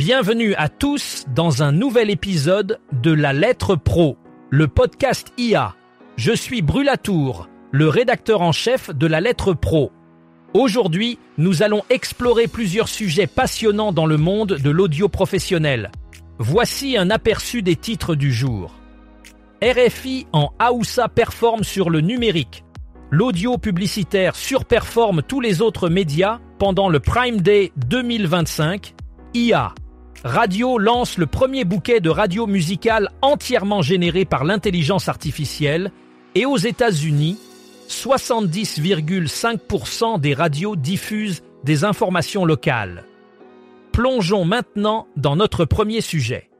Bienvenue à tous dans un nouvel épisode de La Lettre Pro, le podcast IA. Je suis Brulatour, le rédacteur en chef de La Lettre Pro. Aujourd'hui, nous allons explorer plusieurs sujets passionnants dans le monde de l'audio professionnel. Voici un aperçu des titres du jour. RFI en Hausa performe sur le numérique. L'audio publicitaire surperforme tous les autres médias pendant le Prime Day 2025. IA. Radio lance le premier bouquet de radio musicale entièrement généré par l'intelligence artificielle et aux États-Unis, 70,5% des radios diffusent des informations locales. Plongeons maintenant dans notre premier sujet.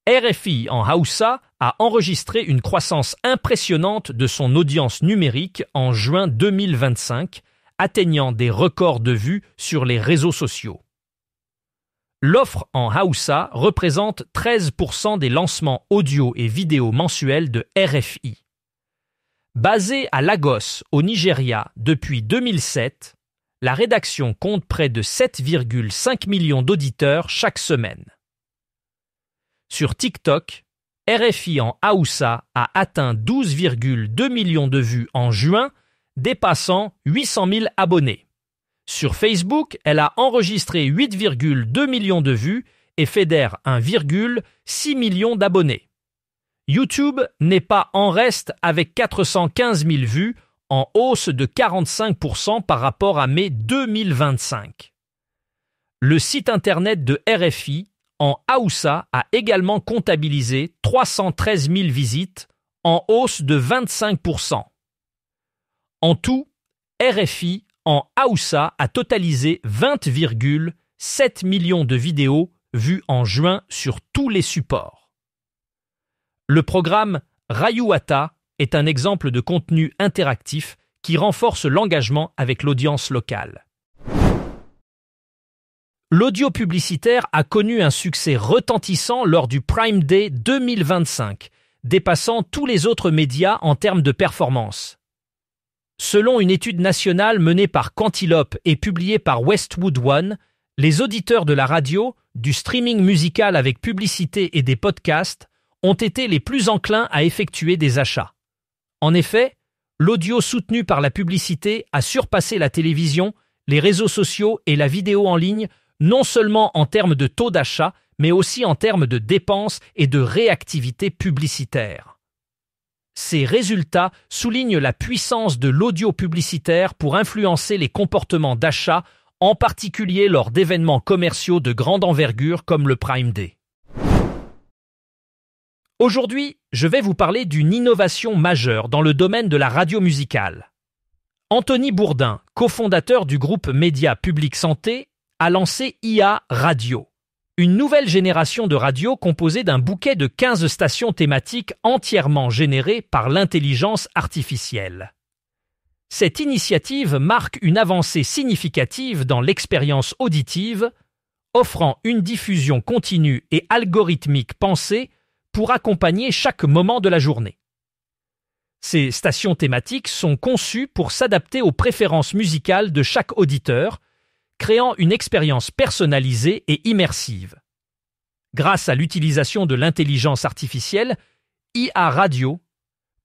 RFI en Hausa a enregistré une croissance impressionnante de son audience numérique en juin 2025, atteignant des records de vues sur les réseaux sociaux. L'offre en Hausa représente 13% des lancements audio et vidéo mensuels de RFI. Basée à Lagos, au Nigeria, depuis 2007, la rédaction compte près de 7,5 millions d'auditeurs chaque semaine. Sur TikTok, RFI en Hausa a atteint 12,2 millions de vues en juin, dépassant 800 000 abonnés. Sur Facebook, elle a enregistré 8,2 millions de vues et fédère 1,6 million d'abonnés. YouTube n'est pas en reste avec 415 000 vues, en hausse de 45% par rapport à mai 2025. Le site internet de RFI en Hausa a également comptabilisé 313 000 visites, en hausse de 25%. En tout, RFI en Hausa a totalisé 20,7 millions de vidéos vues en juin sur tous les supports. Le programme Rayuata est un exemple de contenu interactif qui renforce l'engagement avec l'audience locale. L'audio publicitaire a connu un succès retentissant lors du Prime Day 2025, dépassant tous les autres médias en termes de performance. Selon une étude nationale menée par Cantilope et publiée par Westwood One, les auditeurs de la radio, du streaming musical avec publicité et des podcasts ont été les plus enclins à effectuer des achats. En effet, l'audio soutenu par la publicité a surpassé la télévision, les réseaux sociaux et la vidéo en ligne, non seulement en termes de taux d'achat, mais aussi en termes de dépenses et de réactivité publicitaire. Ces résultats soulignent la puissance de l'audio publicitaire pour influencer les comportements d'achat, en particulier lors d'événements commerciaux de grande envergure comme le Prime Day. Aujourd'hui, je vais vous parler d'une innovation majeure dans le domaine de la radio musicale. Anthony Bourdin, cofondateur du groupe Média Public Santé, a lancé IA Radio. Une nouvelle génération de radio composée d'un bouquet de 15 stations thématiques entièrement générées par l'intelligence artificielle. Cette initiative marque une avancée significative dans l'expérience auditive, offrant une diffusion continue et algorithmique pensée pour accompagner chaque moment de la journée. Ces stations thématiques sont conçues pour s'adapter aux préférences musicales de chaque auditeur, créant une expérience personnalisée et immersive. Grâce à l'utilisation de l'intelligence artificielle, IA Radio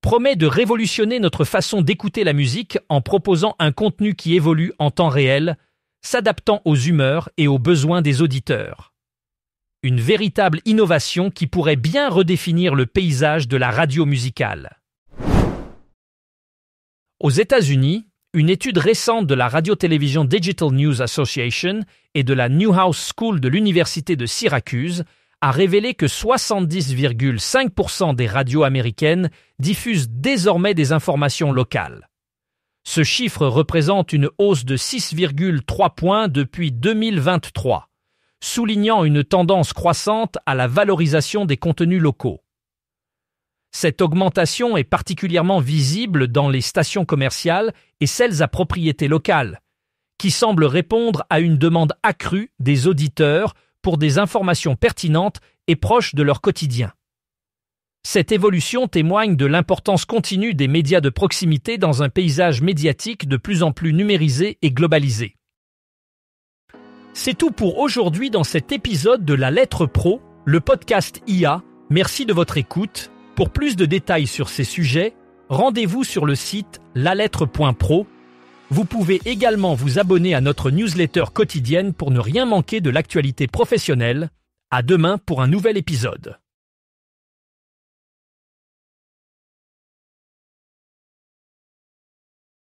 promet de révolutionner notre façon d'écouter la musique en proposant un contenu qui évolue en temps réel, s'adaptant aux humeurs et aux besoins des auditeurs. Une véritable innovation qui pourrait bien redéfinir le paysage de la radio musicale. Aux États-Unis, une étude récente de la Radio-Télévision Digital News Association et de la Newhouse School de l'Université de Syracuse a révélé que 70,5% des radios américaines diffusent désormais des informations locales. Ce chiffre représente une hausse de 6,3 points depuis 2023, soulignant une tendance croissante à la valorisation des contenus locaux. Cette augmentation est particulièrement visible dans les stations commerciales et celles à propriété locale, qui semblent répondre à une demande accrue des auditeurs pour des informations pertinentes et proches de leur quotidien. Cette évolution témoigne de l'importance continue des médias de proximité dans un paysage médiatique de plus en plus numérisé et globalisé. C'est tout pour aujourd'hui dans cet épisode de La Lettre Pro, le podcast IA. Merci de votre écoute. Pour plus de détails sur ces sujets, rendez-vous sur le site lalettre.pro. Vous pouvez également vous abonner à notre newsletter quotidienne pour ne rien manquer de l'actualité professionnelle. À demain pour un nouvel épisode.